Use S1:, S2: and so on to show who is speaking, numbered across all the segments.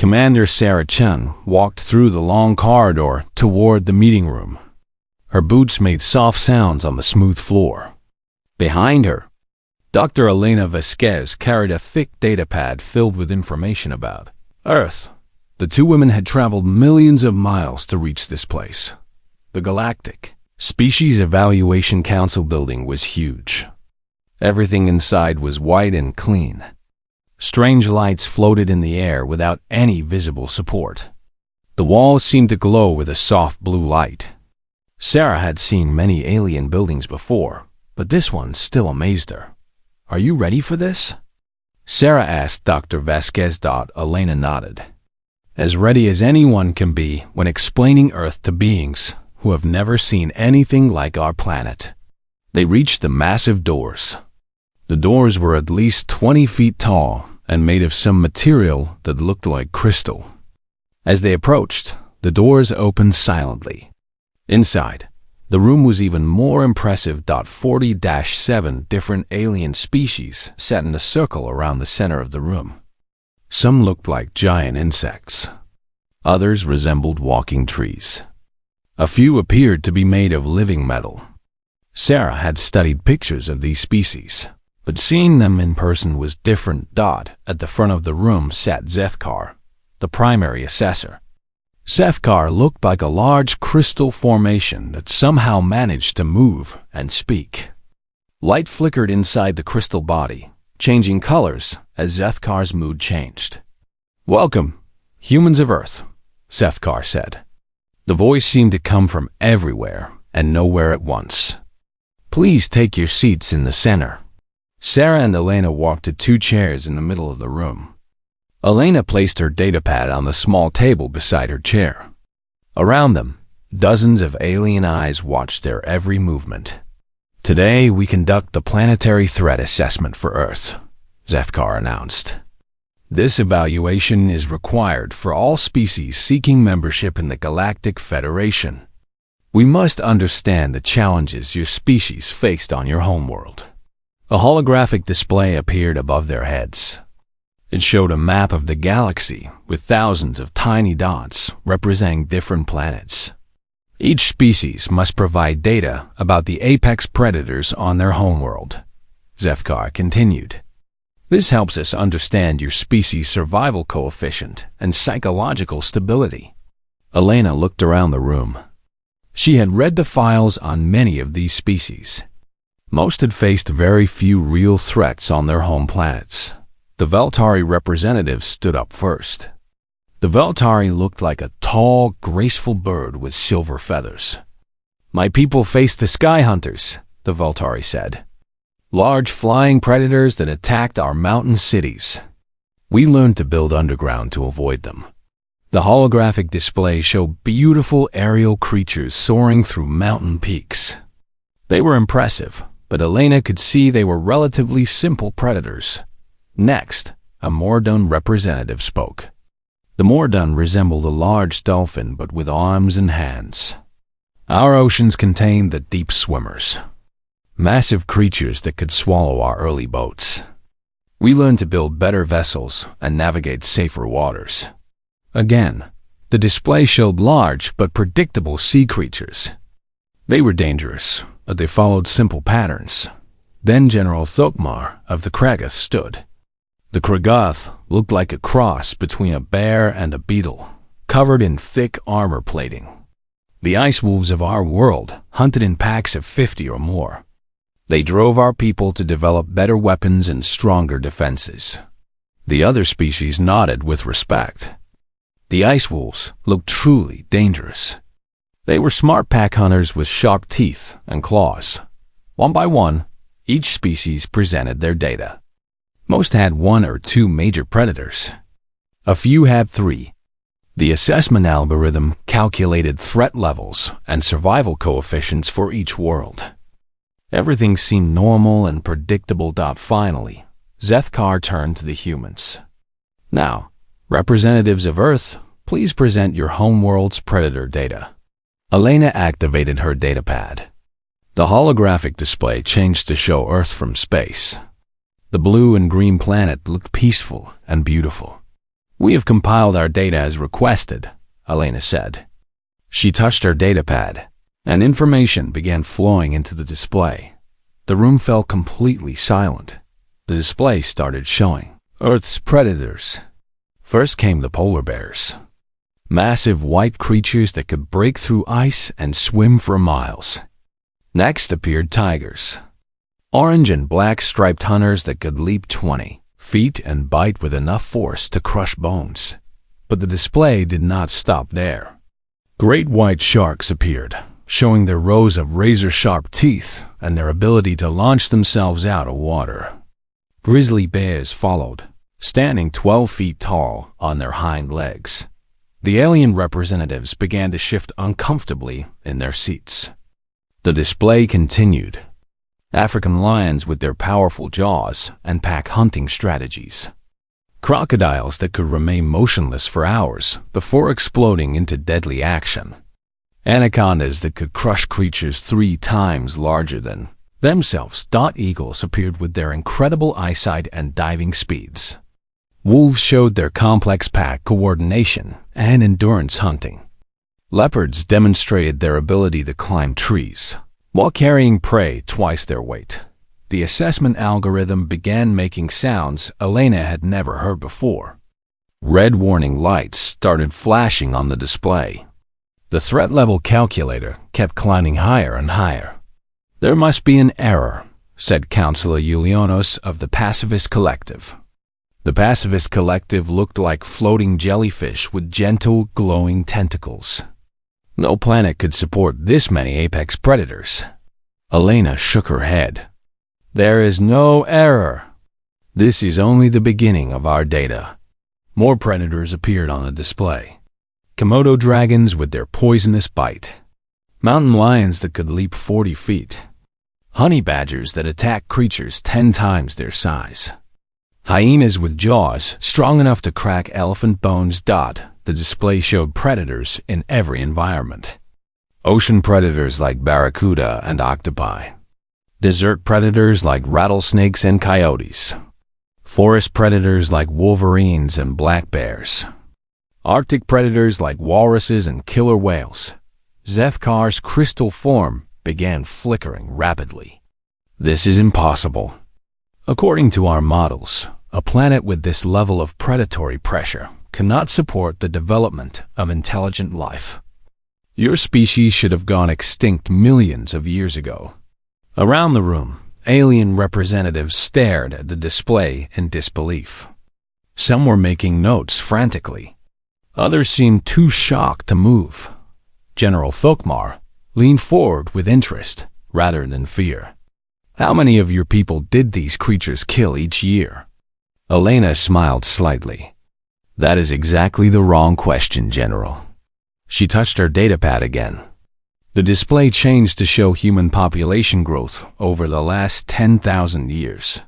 S1: Commander Sarah Chen walked through the long corridor toward the meeting room. Her boots made soft sounds on the smooth floor. Behind her, Dr. Elena Vasquez carried a thick datapad filled with information about Earth. The two women had traveled millions of miles to reach this place. The Galactic Species Evaluation Council building was huge. Everything inside was white and clean. Strange lights floated in the air without any visible support. The walls seemed to glow with a soft blue light. Sarah had seen many alien buildings before, but this one still amazed her. "Are you ready for this?" Sarah asked Dr. Vasquez. Elena nodded. As ready as anyone can be when explaining Earth to beings who have never seen anything like our planet. They reached the massive doors. The doors were at least 20 feet tall and made of some material that looked like crystal. As they approached, the doors opened silently. Inside, the room was even more impressive. 40-7 different alien species sat in a circle around the center of the room. Some looked like giant insects. Others resembled walking trees. A few appeared to be made of living metal. Sarah had studied pictures of these species, but seeing them in person was different. At the front of the room sat HFY, the primary assessor. HFY looked like a large crystal formation that somehow managed to move and speak. Light flickered inside the crystal body, changing colors as HFY's mood changed. "Welcome, humans of Earth," HFY said. The voice seemed to come from everywhere and nowhere at once. "Please take your seats in the center." Sarah and Elena walked to two chairs in the middle of the room. Elena placed her datapad on the small table beside her chair. Around them, dozens of alien eyes watched their every movement. "Today we conduct the planetary threat assessment for Earth," HFY announced. "This evaluation is required for all species seeking membership in the Galactic Federation. We must understand the challenges your species faced on your homeworld." A holographic display appeared above their heads. It showed a map of the galaxy with thousands of tiny dots representing different planets. Each species must provide data about the apex predators on their homeworld. HFY continued. "This helps us understand your species' survival coefficient and psychological stability." Elena looked around the room. She had read the files on many of these species. Most had faced very few real threats on their home planets. The Veltari representative stood up first. The Veltari looked like a tall, graceful bird with silver feathers. "My people faced the Sky Hunters," the Veltari said. "Large flying predators that attacked our mountain cities. We learned to build underground to avoid them." The holographic display showed beautiful aerial creatures soaring through mountain peaks. They were impressive, but Elena could see they were relatively simple predators. Next, a Mordun representative spoke. The Mordun resembled a large dolphin but with arms and hands. "Our oceans contained the deep swimmers, massive creatures that could swallow our early boats. We learned to build better vessels and navigate safer waters." Again, the display showed large but predictable sea creatures. They were dangerous, but they followed simple patterns. Then General Thokmar of the Kragath stood. The Kragath looked like a cross between a bear and a beetle, covered in thick armor plating. The ice wolves of our world hunted in packs of 50 or more. They drove our people to develop better weapons and stronger defenses. The other species nodded with respect. The ice wolves looked truly dangerous. They were smart pack hunters with sharp teeth and claws. One by one, each species presented their data. Most had one or two major predators. A few had three. The assessment algorithm calculated threat levels and survival coefficients for each world. Everything seemed normal and predictable. Finally, HFY turned to the humans. "Now, representatives of Earth, please present your homeworld's predator data." Elena activated her datapad. The holographic display changed to show Earth from space. The blue and green planet looked peaceful and beautiful. "We have compiled our data as requested," Elena said. She touched her datapad, and information began flowing into the display. The room fell completely silent. The display started showing Earth's predators. First came the polar bears, massive white creatures that could break through ice and swim for miles. Next appeared tigers, orange and black striped hunters that could leap 20 feet and bite with enough force to crush bones. But the display did not stop there. Great white sharks appeared, showing their rows of razor-sharp teeth and their ability to launch themselves out of water. Grizzly bears followed, standing 12 feet tall on their hind legs. The alien representatives began to shift uncomfortably in their seats. The display continued. African lions with their powerful jaws and pack hunting strategies. Crocodiles that could remain motionless for hours before exploding into deadly action. Anacondas that could crush creatures 3 times larger than themselves. Eagles appeared with their incredible eyesight and diving speeds. Wolves showed their complex pack coordination and endurance hunting. Leopards demonstrated their ability to climb trees while carrying prey twice their weight. The assessment algorithm began making sounds Elena had never heard before. Red warning lights started flashing on the display. The threat level calculator kept climbing higher and higher. "There must be an error," said Counselor Julianos of the Pacifist Collective. The Pacifist Collective looked like floating jellyfish with gentle, glowing tentacles. No planet could support this many apex predators. Elena shook her head. "There is no error. This is only the beginning of our data." More predators appeared on the display. Komodo dragons with their poisonous bite. Mountain lions that could leap 40 feet. Honey badgers that attack creatures 10 times their size. Hyenas with jaws strong enough to crack elephant bones. The display showed predators in every environment. Ocean predators like barracuda and octopi. Desert predators like rattlesnakes and coyotes. Forest predators like wolverines and black bears. Arctic predators like walruses and killer whales. Zethkar's crystal form began flickering rapidly. "This is impossible. According to our models, a planet with this level of predatory pressure cannot support the development of intelligent life. Your species should have gone extinct millions of years ago." Around the room, alien representatives stared at the display in disbelief. Some were making notes frantically. Others seemed too shocked to move. General Thokmar leaned forward with interest rather than fear. "How many of your people did these creatures kill each year?" Elena smiled slightly. "That is exactly the wrong question, General." She touched her datapad again. The display changed to show human population growth over the last 10,000 years.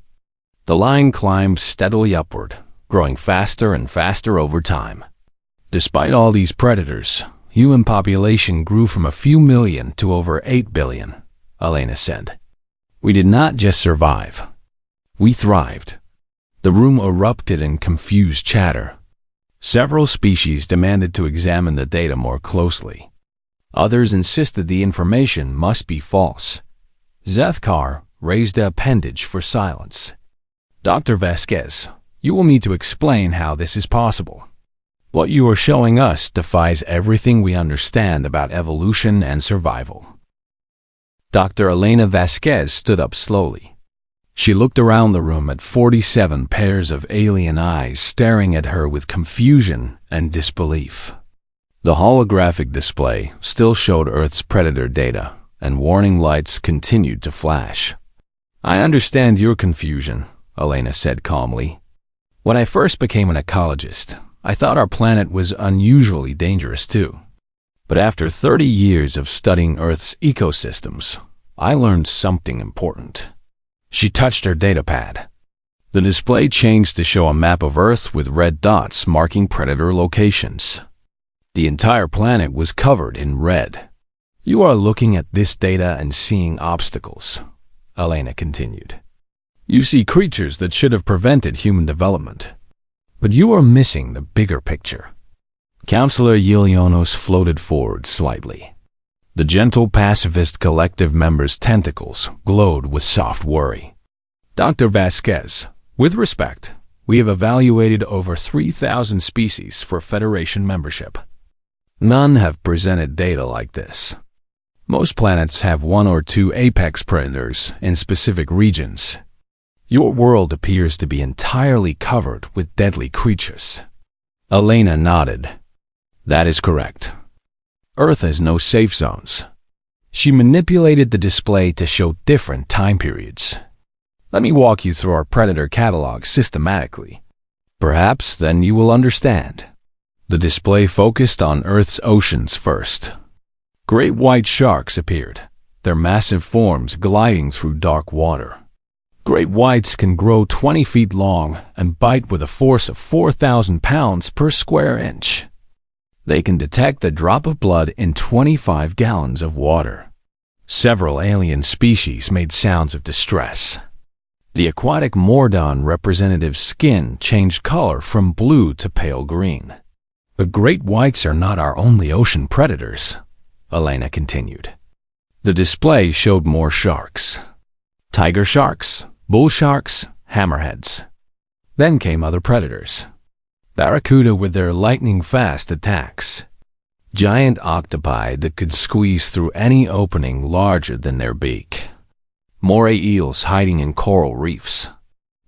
S1: The line climbed steadily upward, growing faster and faster over time. Despite all these predators, human population grew from a few million to over 8 billion, Elena said. "We did not just survive. We thrived." The room erupted in confused chatter. Several species demanded to examine the data more closely. Others insisted the information must be false. Zethkar raised an appendage for silence. "Dr. Vasquez, you will need to explain how this is possible. What you are showing us defies everything we understand about evolution and survival." Dr. Elena Vasquez stood up slowly. She looked around the room at 47 pairs of alien eyes staring at her with confusion and disbelief. The holographic display still showed Earth's predator data, and warning lights continued to flash. "I understand your confusion," Elena said calmly. "When I first became an ecologist, I thought our planet was unusually dangerous too. But after 30 years of studying Earth's ecosystems, I learned something important." She touched her datapad. The display changed to show a map of Earth with red dots marking predator locations. The entire planet was covered in red. "You are looking at this data and seeing obstacles," Elena continued. "You see creatures that should have prevented human development. But you are missing the bigger picture. Counselor Yilionos floated forward slightly. The gentle pacifist collective member's tentacles glowed with soft worry. Dr. Vasquez, with respect, we have evaluated over 3,000 species for Federation membership. None have presented data like this. Most planets have one or two apex predators in specific regions. Your world appears to be entirely covered with deadly creatures. Elena nodded. That is correct. Earth has no safe zones. She manipulated the display to show different time periods. Let me walk you through our predator catalog systematically. Perhaps then you will understand. The display focused on Earth's oceans first. Great white sharks appeared, their massive forms gliding through dark water. Great whites can grow 20 feet long and bite with a force of 4,000 pounds per square inch. They can detect a drop of blood in 25 gallons of water. Several alien species made sounds of distress. The aquatic Mordon representative's skin changed color from blue to pale green. But great whites are not our only ocean predators, Elena continued. The display showed more sharks. Tiger sharks, bull sharks, hammerheads. Then came other predators. Barracuda with their lightning-fast attacks. Giant octopi that could squeeze through any opening larger than their beak. Moray eels hiding in coral reefs.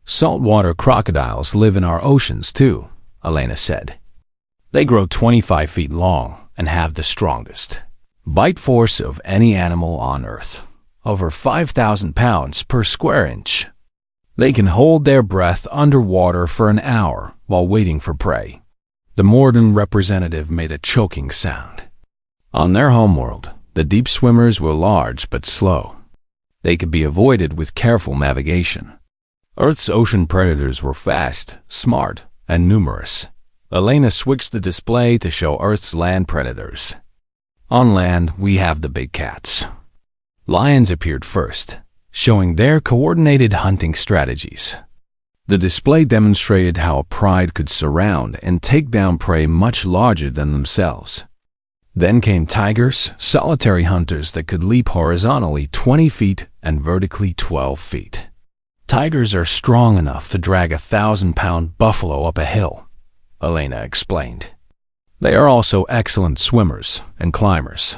S1: Saltwater crocodiles live in our oceans too, Elena said. They grow 25 feet long and have the strongest bite force of any animal on Earth, over 5,000 pounds per square inch. They can hold their breath underwater for an hour while waiting for prey. The Morden representative made a choking sound. On their homeworld, the deep swimmers were large but slow. They could be avoided with careful navigation. Earth's ocean predators were fast, smart, and numerous. Elena switched the display to show Earth's land predators. On land, we have the big cats. Lions appeared first, showing their coordinated hunting strategies. The display demonstrated how a pride could surround and take down prey much larger than themselves. Then came tigers, solitary hunters that could leap horizontally 20 feet and vertically 12 feet. Tigers are strong enough to drag a 1,000-pound buffalo up a hill, Elena explained. They are also excellent swimmers and climbers.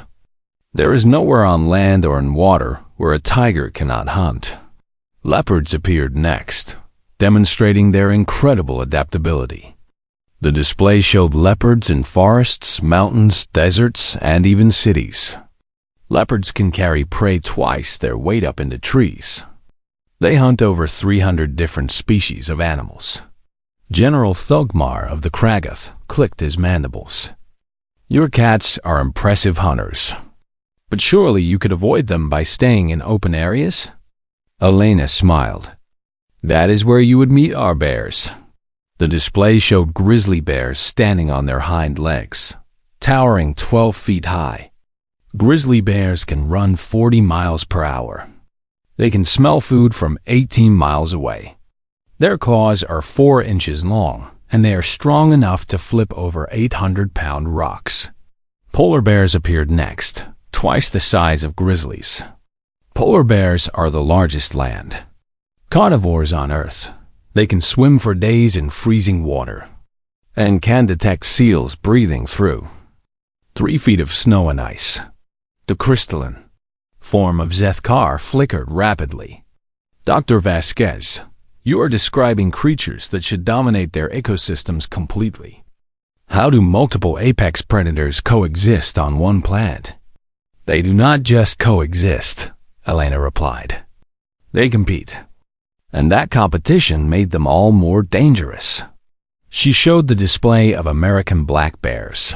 S1: There is nowhere on land or in water where a tiger cannot hunt. Leopards appeared next, demonstrating their incredible adaptability. The display showed leopards in forests, mountains, deserts, and even cities. Leopards can carry prey twice their weight up into trees. They hunt over 300 different species of animals. General Thugmar of the Kragath clicked his mandibles. Your cats are impressive hunters. But surely you could avoid them by staying in open areas? Elena smiled. That is where you would meet our bears. The display showed grizzly bears standing on their hind legs, towering 12 feet high. Grizzly bears can run 40 miles per hour. They can smell food from 18 miles away. Their claws are 4 inches long, and they are strong enough to flip over 800-pound rocks. Polar bears appeared next, twice the size of grizzlies. Polar bears are the largest land carnivores on Earth. They can swim for days in freezing water and can detect seals breathing through 3 feet of snow and ice. The crystalline form of Zethkar flickered rapidly. Dr. Vasquez, you are describing creatures that should dominate their ecosystems completely. How do multiple apex predators coexist on one planet? They do not just coexist, Elena replied. They compete. And that competition made them all more dangerous. She showed the display of American black bears.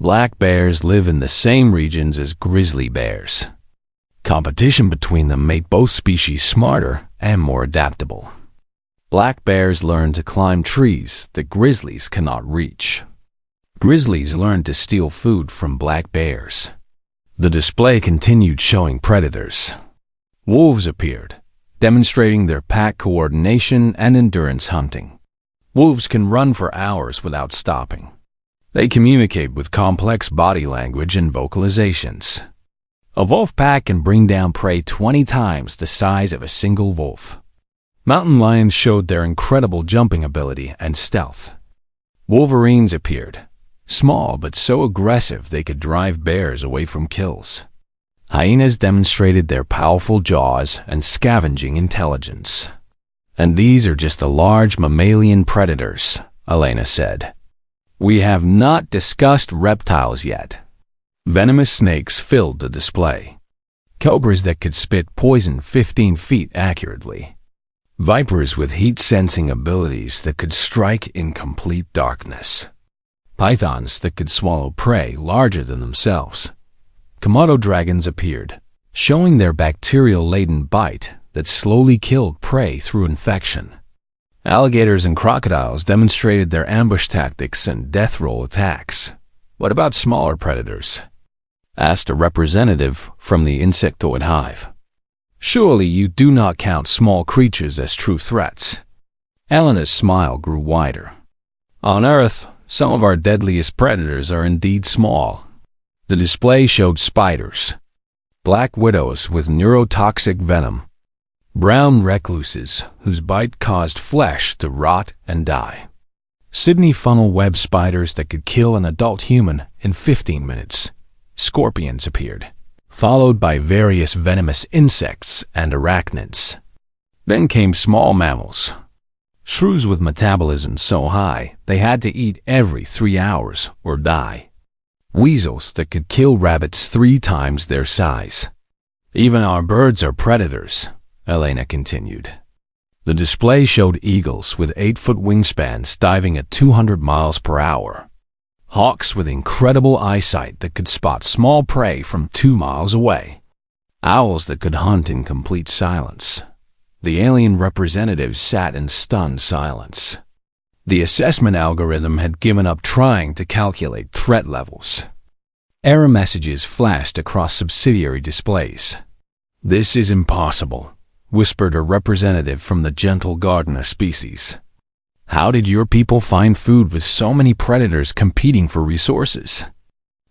S1: Black bears live in the same regions as grizzly bears. Competition between them made both species smarter and more adaptable. Black bears learn to climb trees that grizzlies cannot reach. Grizzlies learn to steal food from black bears. The display continued showing predators. Wolves appeared, demonstrating their pack coordination and endurance hunting. Wolves can run for hours without stopping. They communicate with complex body language and vocalizations. A wolf pack can bring down prey 20 times the size of a single wolf. Mountain lions showed their incredible jumping ability and stealth. Wolverines appeared, small but so aggressive they could drive bears away from kills. Hyenas demonstrated their powerful jaws and scavenging intelligence. And these are just the large mammalian predators, Elena said. We have not discussed reptiles yet. Venomous snakes filled the display. Cobras that could spit poison 15 feet accurately. Vipers with heat-sensing abilities that could strike in complete darkness. Pythons that could swallow prey larger than themselves. Komodo dragons appeared, showing their bacterial-laden bite that slowly killed prey through infection. Alligators and crocodiles demonstrated their ambush tactics and death roll attacks. What about smaller predators? Asked a representative from the insectoid hive. Surely you do not count small creatures as true threats. Elena's smile grew wider. On Earth, some of our deadliest predators are indeed small. The display showed spiders, black widows with neurotoxic venom, brown recluses whose bite caused flesh to rot and die, Sydney funnel web spiders that could kill an adult human in 15 minutes. Scorpions appeared, followed by various venomous insects and arachnids. Then came small mammals, shrews with metabolism so high they had to eat every 3 hours or die. Weasels that could kill rabbits 3 times their size. Even our birds are predators, Elena continued. The display showed eagles with 8-foot wingspans diving at 200 miles per hour. Hawks with incredible eyesight that could spot small prey from 2 miles away. Owls that could hunt in complete silence. The alien representatives sat in stunned silence. The assessment algorithm had given up trying to calculate threat levels. Error messages flashed across subsidiary displays. "This is impossible," whispered a representative from the gentle gardener species. "How did your people find food with so many predators competing for resources?"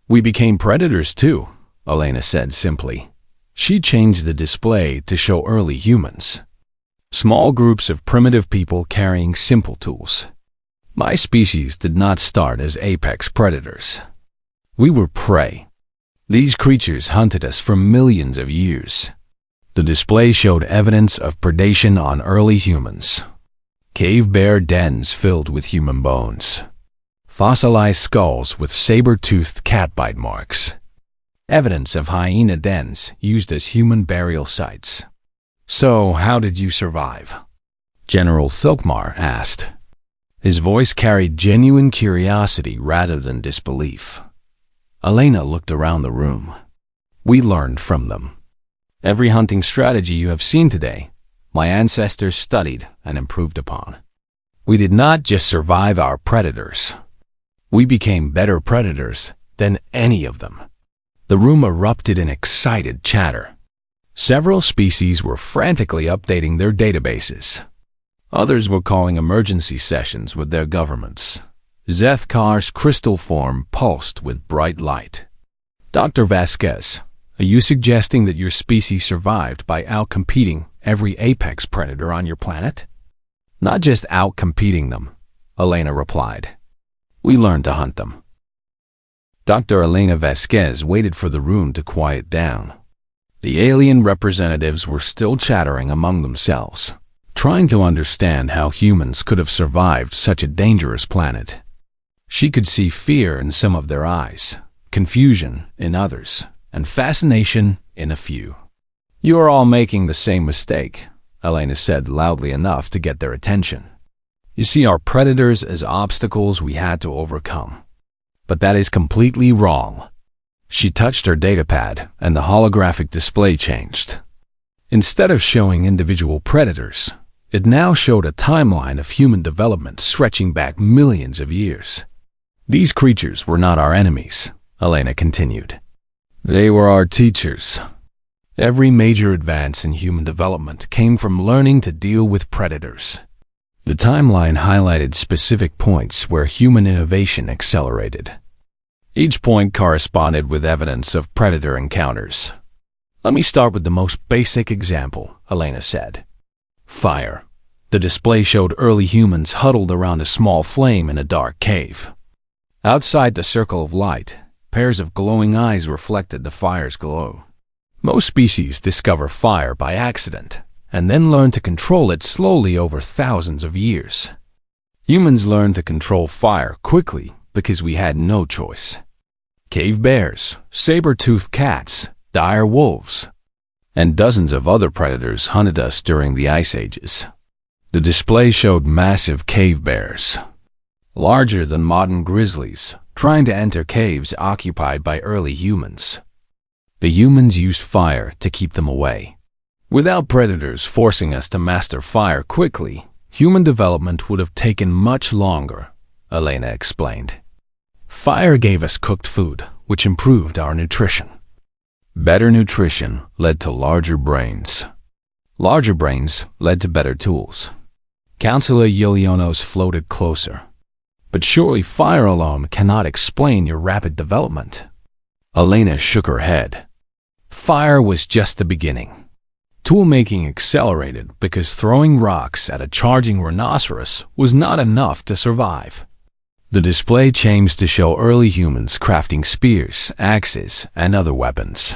S1: "We became predators too," Elena said simply. She changed the display to show early humans. Small groups of primitive people carrying simple tools. My species did not start as apex predators. We were prey. These creatures hunted us for millions of years. The display showed evidence of predation on early humans. Cave bear dens filled with human bones. Fossilized skulls with saber-toothed cat bite marks. Evidence of hyena dens used as human burial sites. "So, how did you survive?" General Thokmar asked. His voice carried genuine curiosity rather than disbelief. Elena looked around the room. "We learned from them. Every hunting strategy you have seen today, my ancestors studied and improved upon. We did not just survive our predators. We became better predators than any of them." The room erupted in excited chatter. Several species were frantically updating their databases. Others were calling emergency sessions with their governments. Zethkar's crystal form pulsed with bright light. "Dr. Vasquez, are you suggesting that your species survived by outcompeting every apex predator on your planet?" "Not just outcompeting them," Elena replied. "We learned to hunt them." Dr. Elena Vasquez waited for the room to quiet down. The alien representatives were still chattering among themselves, trying to understand how humans could have survived such a dangerous planet. She could see fear in some of their eyes, confusion in others, and fascination in a few. "You are all making the same mistake," Elena said loudly enough to get their attention. "You see our predators as obstacles we had to overcome. But that is completely wrong." She touched her datapad, and the holographic display changed. Instead of showing individual predators, it now showed a timeline of human development stretching back millions of years. "These creatures were not our enemies," Elena continued. "They were our teachers. Every major advance in human development came from learning to deal with predators. The timeline highlighted specific points where human innovation accelerated. Each point corresponded with evidence of predator encounters. Let me start with the most basic example, Elena said. Fire. The display showed early humans huddled around a small flame in a dark cave. Outside the circle of light, pairs of glowing eyes reflected the fire's glow. Most species discover fire by accident, and then learn to control it slowly over thousands of years. Humans learned to control fire quickly because we had no choice. Cave bears, saber-toothed cats, dire wolves, and dozens of other predators hunted us during the ice ages. The display showed massive cave bears, larger than modern grizzlies, trying to enter caves occupied by early humans. The humans used fire to keep them away. Without predators forcing us to master fire quickly, human development would have taken much longer, Elena explained. Fire gave us cooked food, which improved our nutrition. Better nutrition led to larger brains. Larger brains led to better tools. Counselor Yilionos floated closer. But surely fire alone cannot explain your rapid development. Elena shook her head. Fire was just the beginning. Tool-making accelerated because throwing rocks at a charging rhinoceros was not enough to survive. The display changed to show early humans crafting spears, axes, and other weapons.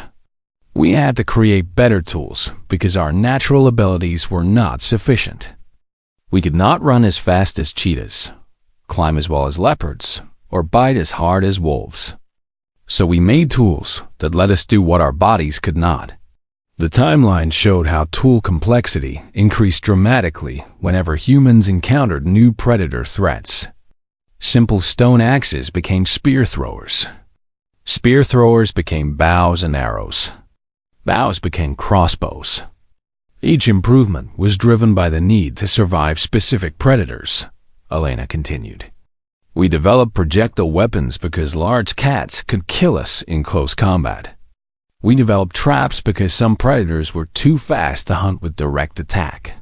S1: We had to create better tools because our natural abilities were not sufficient. We could not run as fast as cheetahs, climb as well as leopards, or bite as hard as wolves. So we made tools that let us do what our bodies could not. The timeline showed how tool complexity increased dramatically whenever humans encountered new predator threats. Simple stone axes became spear throwers. Spear throwers became bows and arrows. Bows became crossbows. Each improvement was driven by the need to survive specific predators, Elena continued. We developed projectile weapons because large cats could kill us in close combat. We developed traps because some predators were too fast to hunt with direct attack.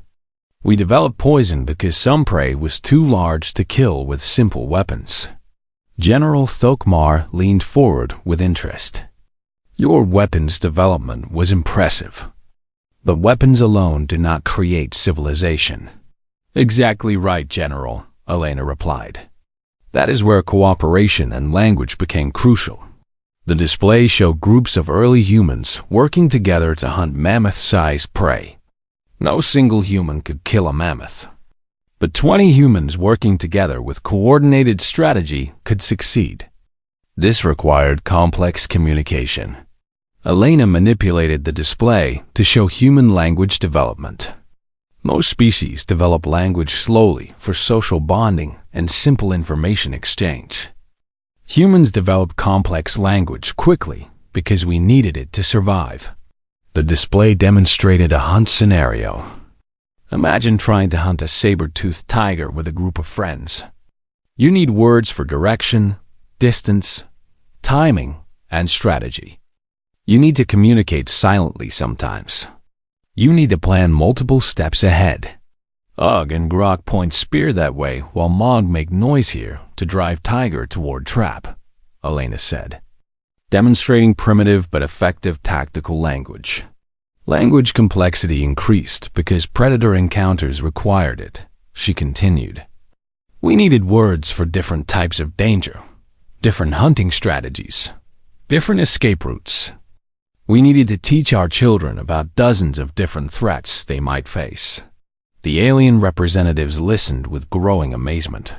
S1: We developed poison because some prey was too large to kill with simple weapons. General Thokmar leaned forward with interest. Your weapons development was impressive. But weapons alone do not create civilization. Exactly right, General, Elena replied. That is where cooperation and language became crucial. The display showed groups of early humans working together to hunt mammoth-sized prey. No single human could kill a mammoth. But 20 humans working together with coordinated strategy could succeed. This required complex communication. Elena manipulated the display to show human language development. Most species develop language slowly for social bonding and simple information exchange. Humans developed complex language quickly because we needed it to survive. The display demonstrated a hunt scenario. Imagine trying to hunt a saber-toothed tiger with a group of friends. You need words for direction, distance, timing, and strategy. You need to communicate silently sometimes. You need to plan multiple steps ahead. Ugg and Grok point spear that way while Mog make noise here to drive tiger toward trap, Elena said, demonstrating primitive but effective tactical language. Language complexity increased because predator encounters required it, she continued. We needed words for different types of danger, different hunting strategies, different escape routes. We needed to teach our children about dozens of different threats they might face. The alien representatives listened with growing amazement.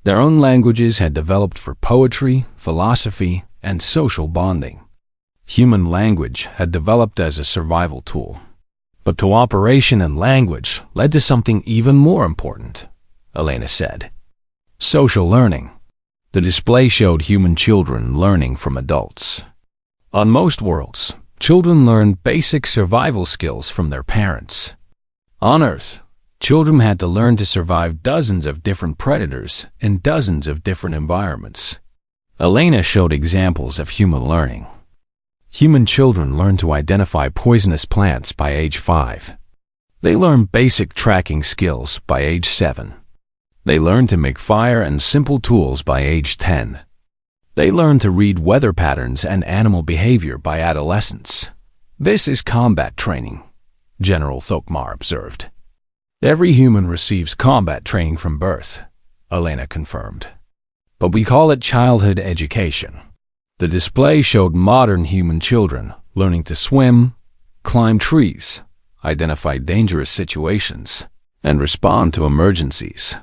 S1: Their own languages had developed for poetry, philosophy, and social bonding. Human language had developed as a survival tool. But cooperation and language led to something even more important, Elena said. Social learning. The display showed human children learning from adults. On most worlds, children learn basic survival skills from their parents. On Earth, children had to learn to survive dozens of different predators in dozens of different environments. Elena showed examples of human learning. Human children learned to identify poisonous plants by age 5. They learn basic tracking skills by age 7. They learn to make fire and simple tools by age 10. They learn to read weather patterns and animal behavior by adolescence. This is combat training, General Thokmar observed. Every human receives combat training from birth, Elena confirmed. But we call it childhood education. The display showed modern human children learning to swim, climb trees, identify dangerous situations, and respond to emergencies.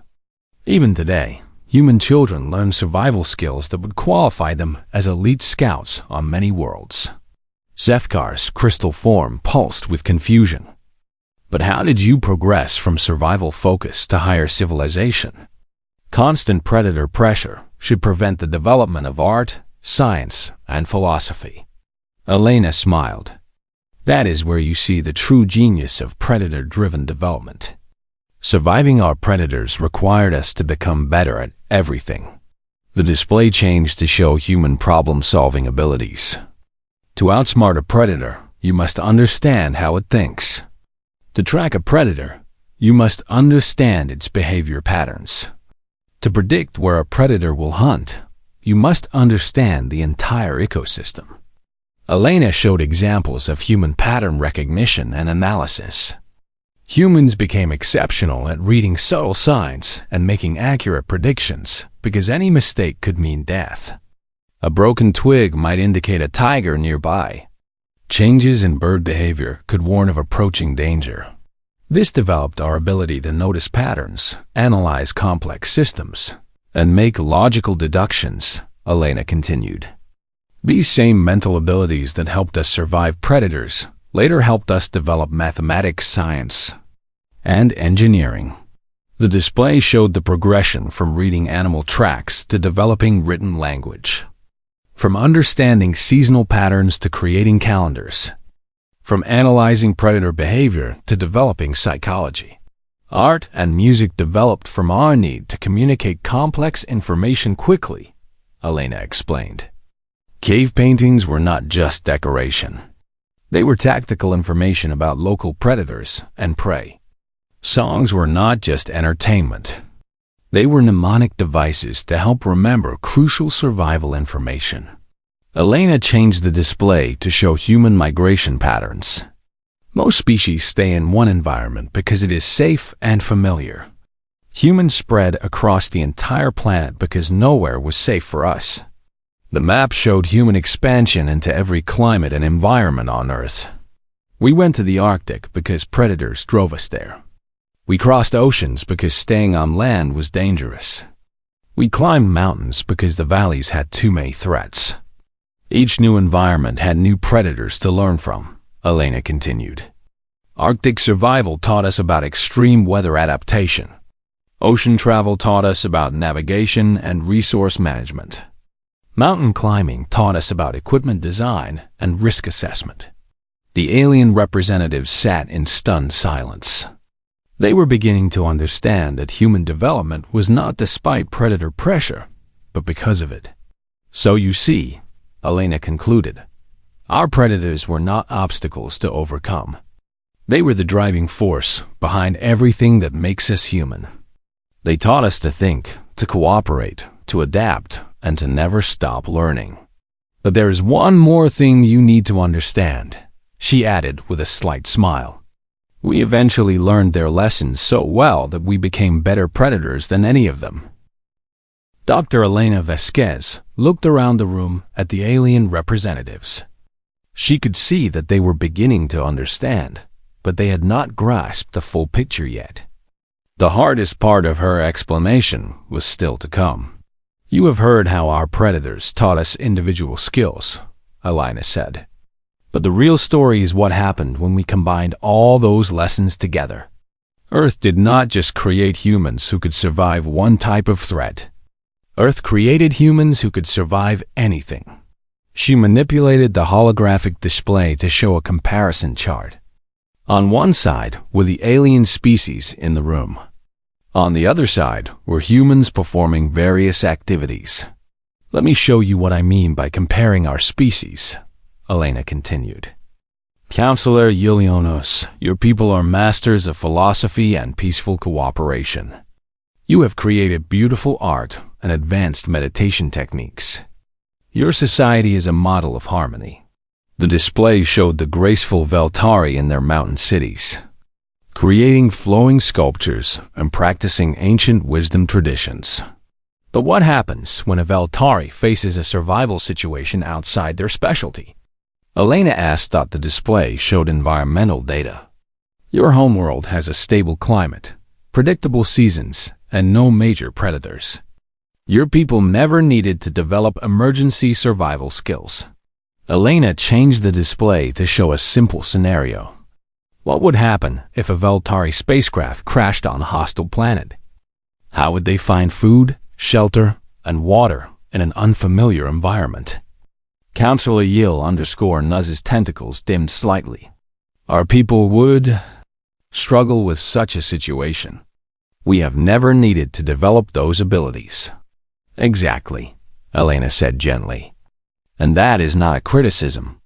S1: Even today, human children learn survival skills that would qualify them as elite scouts on many worlds. Zefkar's crystal form pulsed with confusion. But how did you progress from survival focus to higher civilization? Constant predator pressure should prevent the development of art, science, and philosophy. Elena smiled. That is where you see the true genius of predator-driven development. Surviving our predators required us to become better at everything. The display changed to show human problem-solving abilities. To outsmart a predator, you must understand how it thinks. To track a predator, you must understand its behavior patterns. To predict where a predator will hunt, you must understand the entire ecosystem. Elena showed examples of human pattern recognition and analysis. Humans became exceptional at reading subtle signs and making accurate predictions because any mistake could mean death. A broken twig might indicate a tiger nearby. Changes in bird behavior could warn of approaching danger. This developed our ability to notice patterns, analyze complex systems, and make logical deductions, Elena continued. These same mental abilities that helped us survive predators later helped us develop mathematics, science, and engineering. The display showed the progression from reading animal tracks to developing written language. From understanding seasonal patterns to creating calendars. From analyzing predator behavior to developing psychology. Art and music developed from our need to communicate complex information quickly, Elena explained. Cave paintings were not just decoration. They were tactical information about local predators and prey. Songs were not just entertainment. They were mnemonic devices to help remember crucial survival information. Elena changed the display to show human migration patterns. Most species stay in one environment because it is safe and familiar. Humans spread across the entire planet because nowhere was safe for us. The map showed human expansion into every climate and environment on Earth. We went to the Arctic because predators drove us there. We crossed oceans because staying on land was dangerous. We climbed mountains because the valleys had too many threats. Each new environment had new predators to learn from, Elena continued. Arctic survival taught us about extreme weather adaptation. Ocean travel taught us about navigation and resource management. Mountain climbing taught us about equipment design and risk assessment. The alien representatives sat in stunned silence. They were beginning to understand that human development was not despite predator pressure, but because of it. So you see, Elena concluded, our predators were not obstacles to overcome. They were the driving force behind everything that makes us human. They taught us to think, to cooperate, to adapt, and to never stop learning. But there is one more thing you need to understand, she added with a slight smile. We eventually learned their lessons so well that we became better predators than any of them. Dr. Elena Vasquez looked around the room at the alien representatives. She could see that they were beginning to understand, but they had not grasped the full picture yet. The hardest part of her explanation was still to come. You have heard how our predators taught us individual skills, Elena said. But the real story is what happened when we combined all those lessons together. Earth did not just create humans who could survive one type of threat. Earth created humans who could survive anything. She manipulated the holographic display to show a comparison chart. On one side were the alien species in the room. On the other side were humans performing various activities. Let me show you what I mean by comparing our species, Elena continued. Counselor Yulionos, your people are masters of philosophy and peaceful cooperation. You have created beautiful art and advanced meditation techniques. Your society is a model of harmony. The display showed the graceful Veltari in their mountain cities, creating flowing sculptures and practicing ancient wisdom traditions. But what happens when a Veltari faces a survival situation outside their specialty? Elena asked. The display showed environmental data. Your homeworld has a stable climate, predictable seasons, and no major predators. Your people never needed to develop emergency survival skills. Elena changed the display to show a simple scenario. What would happen if a Veltari spacecraft crashed on a hostile planet? How would they find food, shelter, and water in an unfamiliar environment? Counselor Yil_Nuz's tentacles dimmed slightly. Our people would struggle with such a situation. We have never needed to develop those abilities. Exactly, Elena said gently. And that is not a criticism.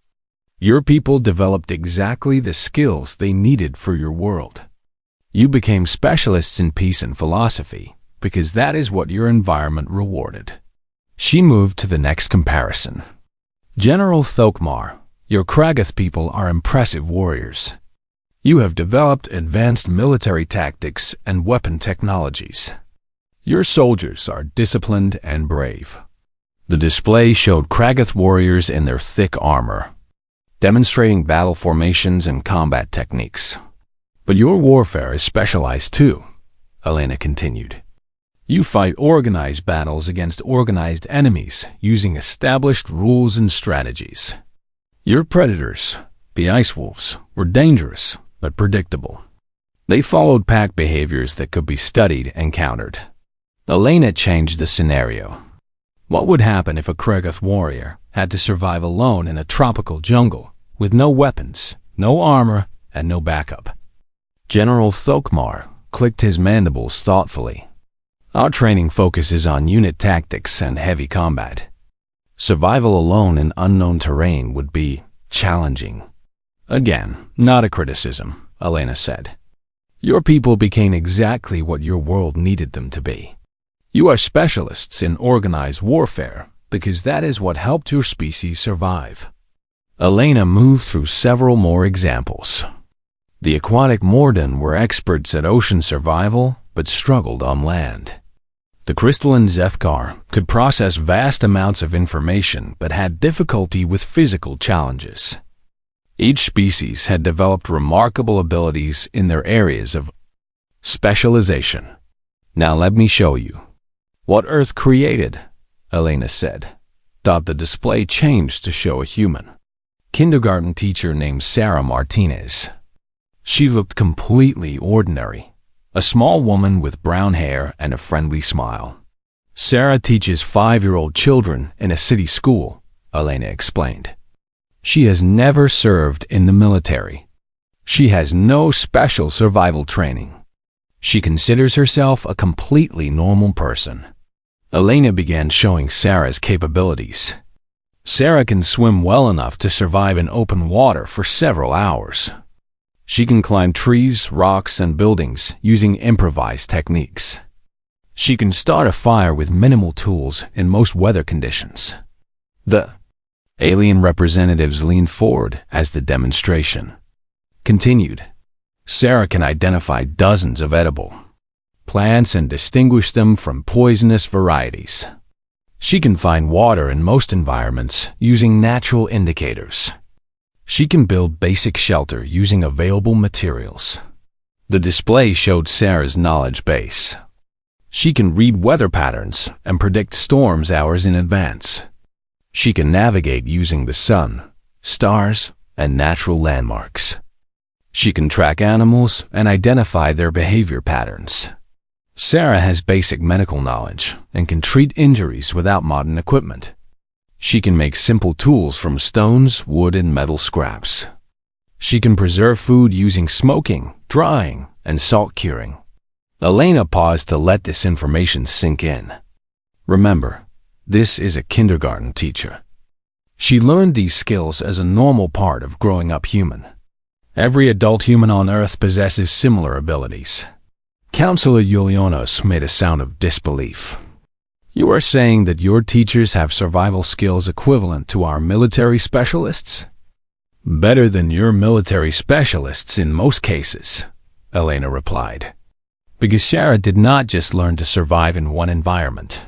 S1: Your people developed exactly the skills they needed for your world. You became specialists in peace and philosophy because that is what your environment rewarded. She moved to the next comparison. General Thokmar, your Kragath people are impressive warriors. You have developed advanced military tactics and weapon technologies. Your soldiers are disciplined and brave. The display showed Kragath warriors in their thick armor, demonstrating battle formations and combat techniques. But your warfare is specialized too, Elena continued. You fight organized battles against organized enemies using established rules and strategies. Your predators, the ice wolves, were dangerous but predictable. They followed pack behaviors that could be studied and countered. Elena changed the scenario. What would happen if a Kragath warrior had to survive alone in a tropical jungle with no weapons, no armor, and no backup? General Thokmar clicked his mandibles thoughtfully. Our training focuses on unit tactics and heavy combat. Survival alone in unknown terrain would be challenging. Again, not a criticism, Elena said. Your people became exactly what your world needed them to be. You are specialists in organized warfare because that is what helped your species survive. Elena moved through several more examples. The aquatic Morden were experts at ocean survival but struggled on land. The crystalline Zefkar could process vast amounts of information but had difficulty with physical challenges. Each species had developed remarkable abilities in their areas of specialization. Now let me show you what Earth created, Elena said. The display changed to show a human kindergarten teacher named Sarah Martinez. She looked completely ordinary. A small woman with brown hair and a friendly smile. Sarah teaches 5-year-old children in a city school, Elena explained. She has never served in the military. She has no special survival training. She considers herself a completely normal person. Elena began showing Sarah's capabilities. Sarah can swim well enough to survive in open water for several hours. She can climb trees, rocks, and buildings using improvised techniques. She can start a fire with minimal tools in most weather conditions. The alien representatives leaned forward as the demonstration continued. Sarah can identify dozens of edible plants and distinguish them from poisonous varieties. She can find water in most environments using natural indicators. She can build basic shelter using available materials. The display showed Sarah's knowledge base. She can read weather patterns and predict storms hours in advance. She can navigate using the sun, stars, and natural landmarks. She can track animals and identify their behavior patterns. Sarah has basic medical knowledge and can treat injuries without modern equipment. She can make simple tools from stones, wood, and metal scraps. She can preserve food using smoking, drying, and salt curing. Elena paused to let this information sink in. Remember, this is a kindergarten teacher. She learned these skills as a normal part of growing up human. Every adult human on Earth possesses similar abilities. Counselor Yulianos made a sound of disbelief. You are saying that your teachers have survival skills equivalent to our military specialists? Better than your military specialists in most cases, Elena replied. Because Sarah did not just learn to survive in one environment.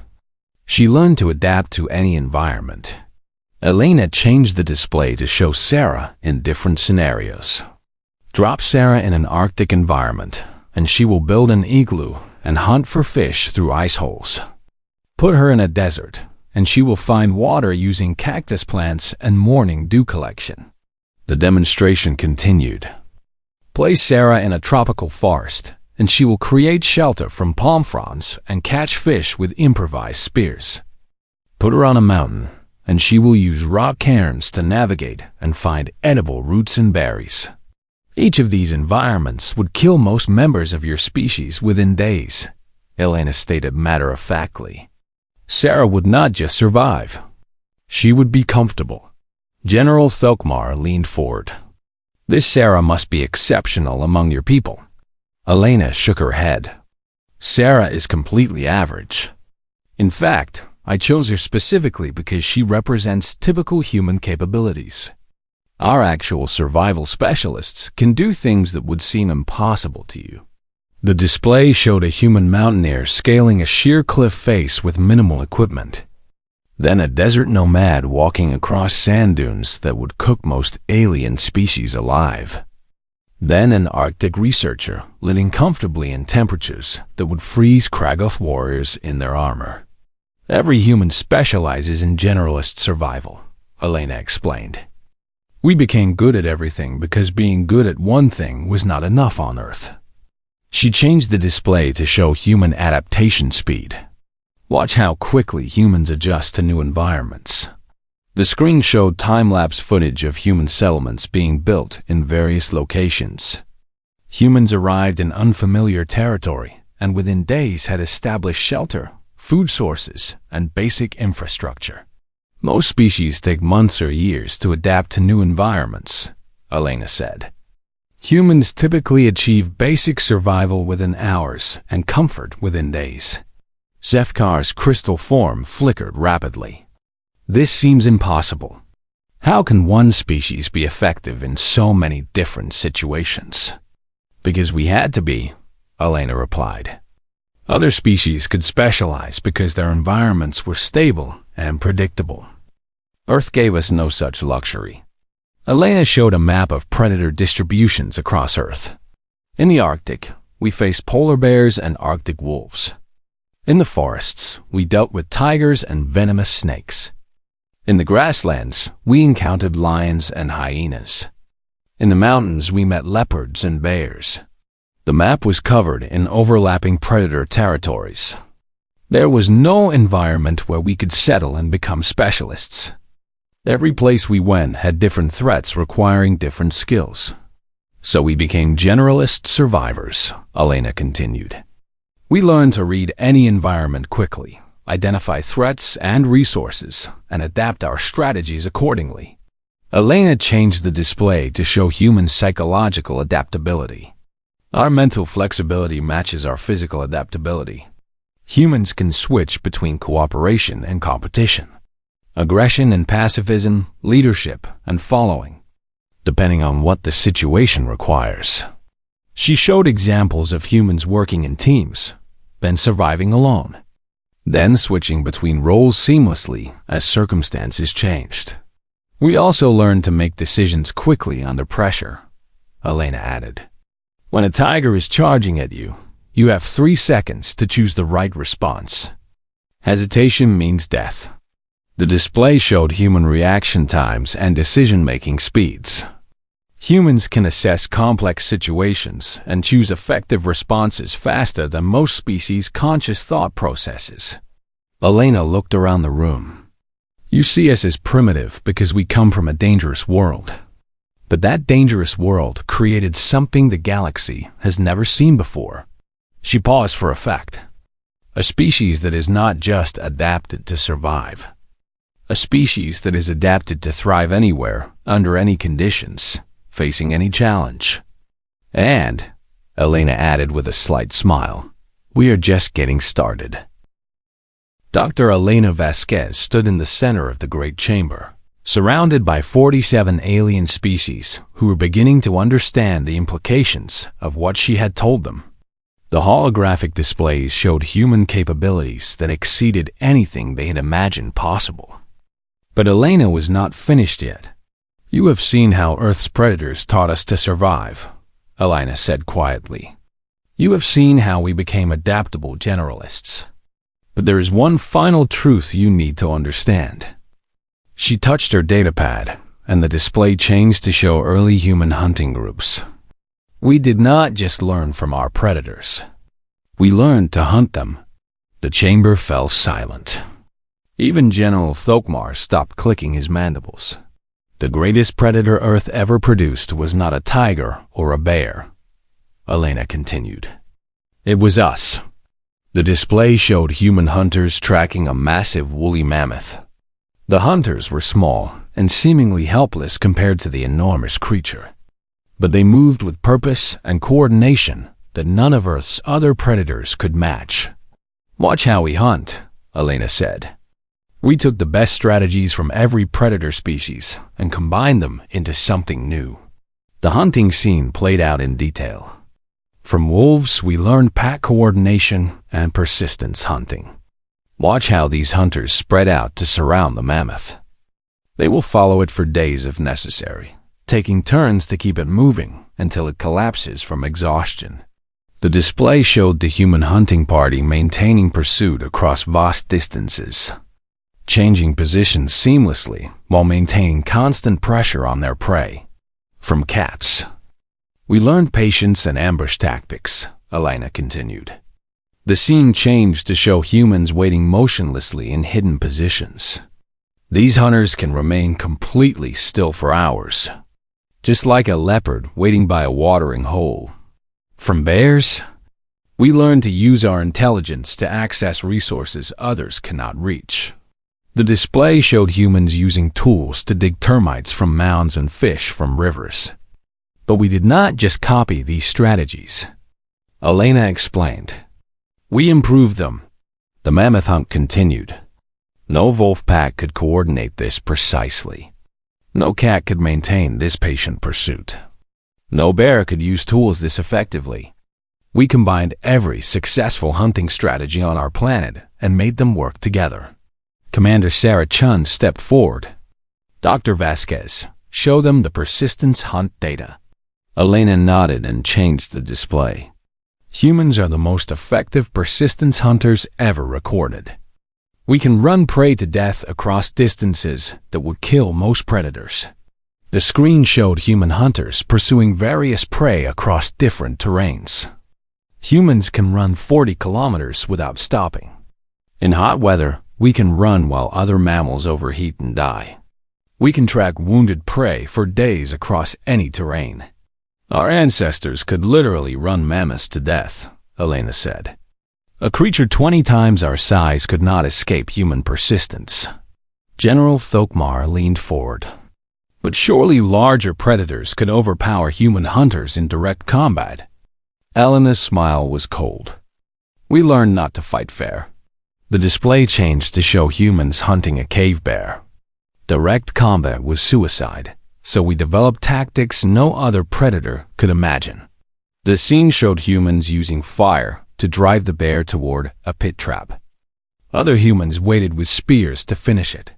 S1: She learned to adapt to any environment. Elena changed the display to show Sarah in different scenarios. Drop Sarah in an Arctic environment, and she will build an igloo and hunt for fish through ice holes. Put her in a desert, and she will find water using cactus plants and morning dew collection. The demonstration continued. Place Sarah in a tropical forest, and she will create shelter from palm fronds and catch fish with improvised spears. Put her on a mountain, and she will use rock cairns to navigate and find edible roots and berries. Each of these environments would kill most members of your species within days, Elena stated matter-of-factly. Sarah would not just survive. She would be comfortable. General Thokmar leaned forward. This Sarah must be exceptional among your people. Elena shook her head. Sarah is completely average. In fact, I chose her specifically because she represents typical human capabilities. Our actual survival specialists can do things that would seem impossible to you. The display showed a human mountaineer scaling a sheer cliff face with minimal equipment. Then a desert nomad walking across sand dunes that would cook most alien species alive. Then an Arctic researcher living comfortably in temperatures that would freeze Kragoth warriors in their armor. Every human specializes in generalist survival, Elena explained. We became good at everything because being good at one thing was not enough on Earth. She changed the display to show human adaptation speed. Watch how quickly humans adjust to new environments. The screen showed time-lapse footage of human settlements being built in various locations. Humans arrived in unfamiliar territory and within days had established shelter, food sources, and basic infrastructure. Most species take months or years to adapt to new environments, Elena said. Humans typically achieve basic survival within hours and comfort within days. Zefkar's crystal form flickered rapidly. This seems impossible. How can one species be effective in so many different situations? Because we had to be, Elena replied. Other species could specialize because their environments were stable and predictable. Earth gave us no such luxury. Elena showed a map of predator distributions across Earth. In the Arctic, we faced polar bears and Arctic wolves. In the forests, we dealt with tigers and venomous snakes. In the grasslands, we encountered lions and hyenas. In the mountains, we met leopards and bears. The map was covered in overlapping predator territories. There was no environment where we could settle and become specialists. Every place we went had different threats requiring different skills. So we became generalist survivors, Elena continued. We learned to read any environment quickly, identify threats and resources, and adapt our strategies accordingly. Elena changed the display to show human psychological adaptability. Our mental flexibility matches our physical adaptability. Humans can switch between cooperation and competition, aggression and pacifism, leadership and following, depending on what the situation requires. She showed examples of humans working in teams, then surviving alone, then switching between roles seamlessly as circumstances changed. We also learned to make decisions quickly under pressure, Elena added. When a tiger is charging at you, you have 3 seconds to choose the right response. Hesitation means death. The display showed human reaction times and decision-making speeds. Humans can assess complex situations and choose effective responses faster than most species' conscious thought processes. Elena looked around the room. You see us as primitive because we come from a dangerous world. But that dangerous world created something the galaxy has never seen before. She paused for effect. A species that is not just adapted to survive. A species that is adapted to thrive anywhere, under any conditions, facing any challenge. And, Elena added with a slight smile, we are just getting started. Dr. Elena Vasquez stood in the center of the great chamber, surrounded by 47 alien species who were beginning to understand the implications of what she had told them. The holographic displays showed human capabilities that exceeded anything they had imagined possible. But Elena was not finished yet. You have seen how Earth's predators taught us to survive, Elena said quietly. You have seen how we became adaptable generalists. But there is one final truth you need to understand. She touched her datapad, and the display changed to show early human hunting groups. We did not just learn from our predators. We learned to hunt them. The chamber fell silent. Even General Thokmar stopped clicking his mandibles. The greatest predator Earth ever produced was not a tiger or a bear, Elena continued. It was us. The display showed human hunters tracking a massive woolly mammoth. The hunters were small and seemingly helpless compared to the enormous creature. But they moved with purpose and coordination that none of Earth's other predators could match. Watch how we hunt, Elena said. We took the best strategies from every predator species and combined them into something new. The hunting scene played out in detail. From wolves, we learned pack coordination and persistence hunting. Watch how these hunters spread out to surround the mammoth. They will follow it for days if necessary, taking turns to keep it moving until it collapses from exhaustion. The display showed the human hunting party maintaining pursuit across vast distances, changing positions seamlessly while maintaining constant pressure on their prey. From cats, we learned patience and ambush tactics, Elena continued. The scene changed to show humans waiting motionlessly in hidden positions. These hunters can remain completely still for hours, just like a leopard waiting by a watering hole. From bears, we learned to use our intelligence to access resources others cannot reach. The display showed humans using tools to dig termites from mounds and fish from rivers. But we did not just copy these strategies. Elena explained. We improved them. The mammoth hunt continued. No wolf pack could coordinate this precisely. No cat could maintain this patient pursuit. No bear could use tools this effectively. We combined every successful hunting strategy on our planet and made them work together. Commander Sarah Chun stepped forward. Dr. Vasquez, show them the persistence hunt data. Elena nodded and changed the display. Humans are the most effective persistence hunters ever recorded. We can run prey to death across distances that would kill most predators. The screen showed human hunters pursuing various prey across different terrains. Humans can run 40 kilometers without stopping. In hot weather, we can run while other mammals overheat and die. We can track wounded prey for days across any terrain. Our ancestors could literally run mammoths to death, Elena said. A creature 20 times our size could not escape human persistence. General Thokmar leaned forward. But surely larger predators could overpower human hunters in direct combat. Elena's smile was cold. We learned not to fight fair. The display changed to show humans hunting a cave bear. Direct combat was suicide. So we developed tactics no other predator could imagine. The scene showed humans using fire to drive the bear toward a pit trap. Other humans waited with spears to finish it.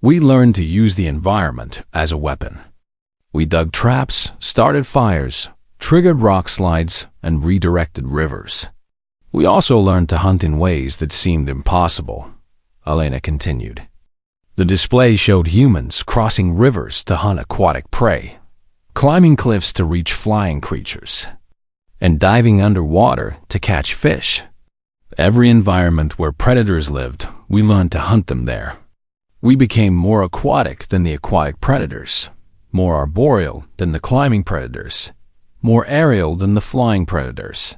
S1: We learned to use the environment as a weapon. We dug traps, started fires, triggered rock slides, and redirected rivers. We also learned to hunt in ways that seemed impossible, Elena continued. The display showed humans crossing rivers to hunt aquatic prey, climbing cliffs to reach flying creatures, and diving underwater to catch fish. Every environment where predators lived, we learned to hunt them there. We became more aquatic than the aquatic predators, more arboreal than the climbing predators, more aerial than the flying predators.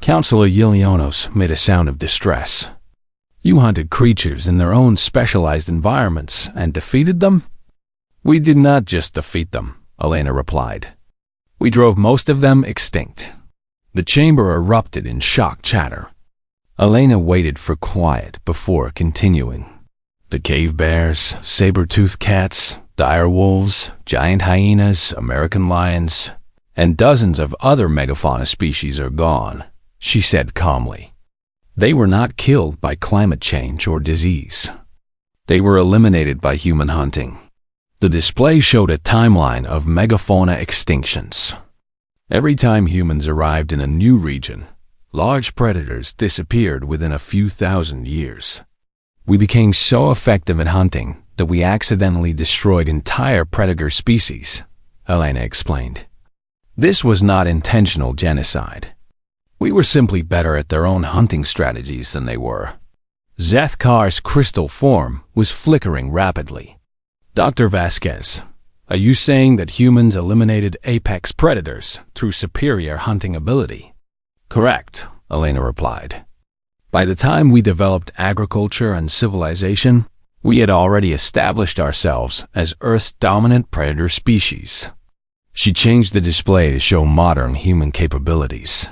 S1: Counselor Yilionos made a sound of distress. You hunted creatures in their own specialized environments and defeated them? We did not just defeat them, Elena replied. We drove most of them extinct. The chamber erupted in shocked chatter. Elena waited for quiet before continuing. The cave bears, saber-toothed cats, dire wolves, giant hyenas, American lions, and dozens of other megafauna species are gone, she said calmly. They were not killed by climate change or disease. They were eliminated by human hunting. The display showed a timeline of megafauna extinctions. Every time humans arrived in a new region, large predators disappeared within a few thousand years. We became so effective at hunting that we accidentally destroyed entire predator species, Elena explained. This was not intentional genocide. We were simply better at their own hunting strategies than they were. Zethkar's crystal form was flickering rapidly. Dr. Vasquez, are you saying that humans eliminated apex predators through superior hunting ability? Correct, Elena replied. By the time we developed agriculture and civilization, we had already established ourselves as Earth's dominant predator species. She changed the display to show modern human capabilities.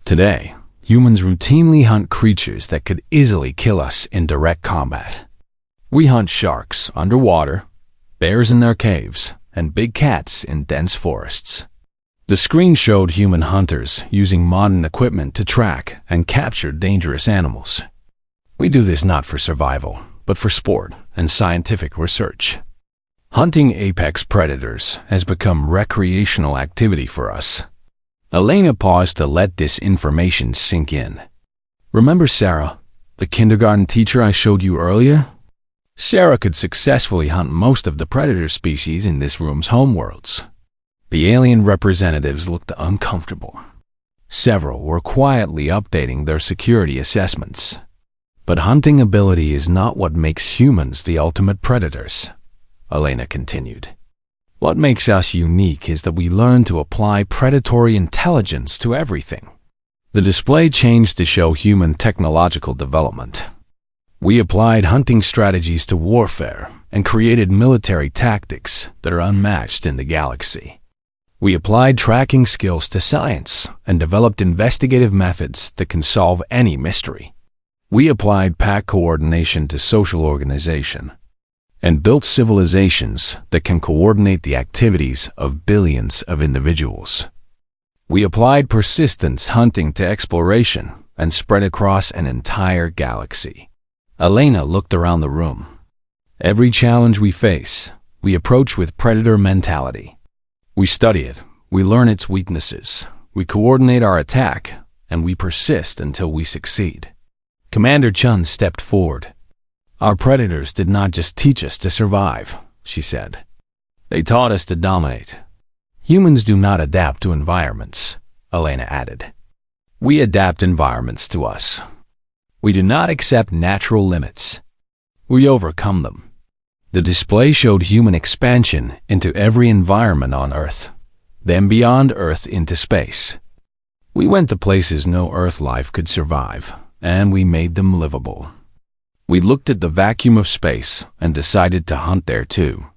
S1: Today, humans routinely hunt creatures that could easily kill us in direct combat. We hunt sharks underwater, bears in their caves, and big cats in dense forests. The screen showed human hunters using modern equipment to track and capture dangerous animals. We do this not for survival, but for sport and scientific research. Hunting apex predators has become recreational activity for us. Elena paused to let this information sink in. Remember Sarah, the kindergarten teacher I showed you earlier? Sarah could successfully hunt most of the predator species in this room's homeworlds. The alien representatives looked uncomfortable. Several were quietly updating their security assessments. But hunting ability is not what makes humans the ultimate predators, Elena continued. What makes us unique is that we learn to apply predatory intelligence to everything. The display changed to show human technological development. We applied hunting strategies to warfare and created military tactics that are unmatched in the galaxy. We applied tracking skills to science and developed investigative methods that can solve any mystery. We applied pack coordination to social organization and built civilizations that can coordinate the activities of billions of individuals. We applied persistence hunting to exploration and spread across an entire galaxy. Elena looked around the room. Every challenge we face, we approach with predator mentality. We study it, we learn its weaknesses, we coordinate our attack, and we persist until we succeed. Commander Chun stepped forward. Our predators did not just teach us to survive, she said. They taught us to dominate. Humans do not adapt to environments, Elena added. We adapt environments to us. We do not accept natural limits. We overcome them. The display showed human expansion into every environment on Earth, then beyond Earth into space. We went to places no Earth life could survive, and we made them livable. We looked at the vacuum of space and decided to hunt there too.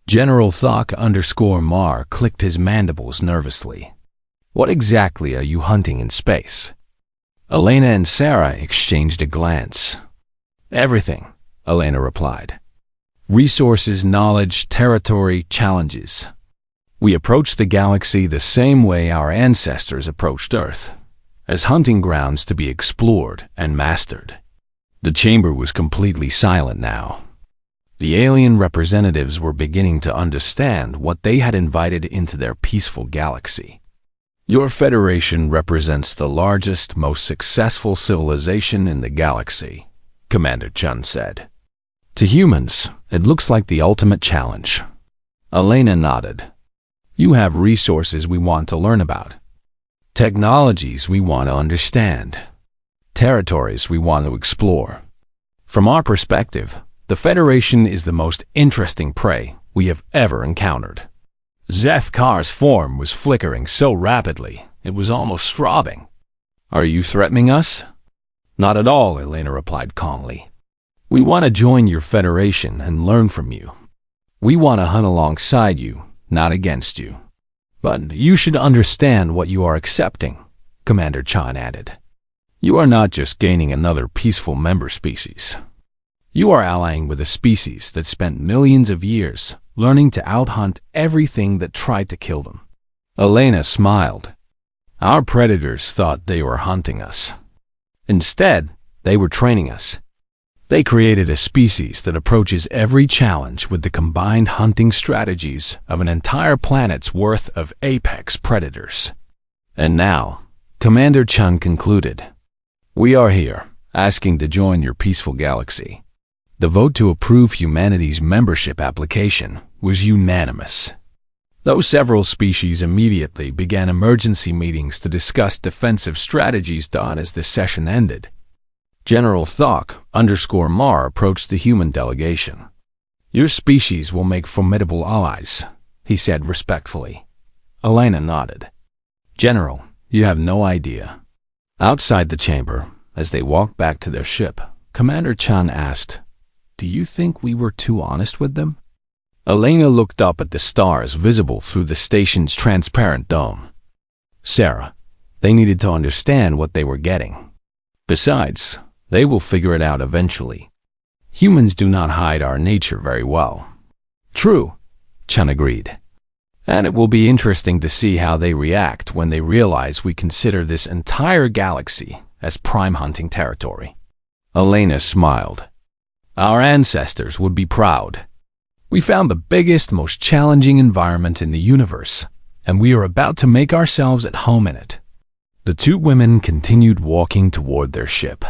S1: General Thok_Mar clicked his mandibles nervously. What exactly are you hunting in space? Elena and Sarah exchanged a glance. Everything, Elena replied. Resources, knowledge, territory, challenges. We approach the galaxy the same way our ancestors approached Earth, as hunting grounds to be explored and mastered. The chamber was completely silent now. The alien representatives were beginning to understand what they had invited into their peaceful galaxy. Your Federation represents the largest, most successful civilization in the galaxy, Commander Chun said. To humans, it looks like the ultimate challenge. Elena nodded. You have resources we want to learn about. Technologies we want to understand. Territories we want to explore. From our perspective, the Federation is the most interesting prey we have ever encountered. Zethkar's form was flickering so rapidly, it was almost throbbing. Are you threatening us? Not at all, Elena replied calmly. We want to join your Federation and learn from you. We want to hunt alongside you not against you. But you should understand what you are accepting, Commander Chan added. You are not just gaining another peaceful member species. You are allying with a species that spent millions of years learning to outhunt everything that tried to kill them. Elena smiled. Our predators thought they were hunting us. Instead, they were training us. They created a species that approaches every challenge with the combined hunting strategies of an entire planet's worth of apex predators. And now, Commander Chun concluded, we are here, asking to join your peaceful galaxy. The vote to approve humanity's membership application was unanimous. Though several species immediately began emergency meetings to discuss defensive strategies as the session ended, General Thok_Mar approached the human delegation. Your species will make formidable allies, he said respectfully. Elena nodded. General, you have no idea. Outside the chamber, as they walked back to their ship, Commander Chan asked, do you think we were too honest with them? Elena looked up at the stars visible through the station's transparent dome. Sarah, they needed to understand what they were getting. Besides, they will figure it out eventually. Humans do not hide our nature very well. True, Chan agreed. And it will be interesting to see how they react when they realize we consider this entire galaxy as prime hunting territory. Elena smiled. Our ancestors would be proud. We found the biggest, most challenging environment in the universe, and we are about to make ourselves at home in it. The two women continued walking toward their ship.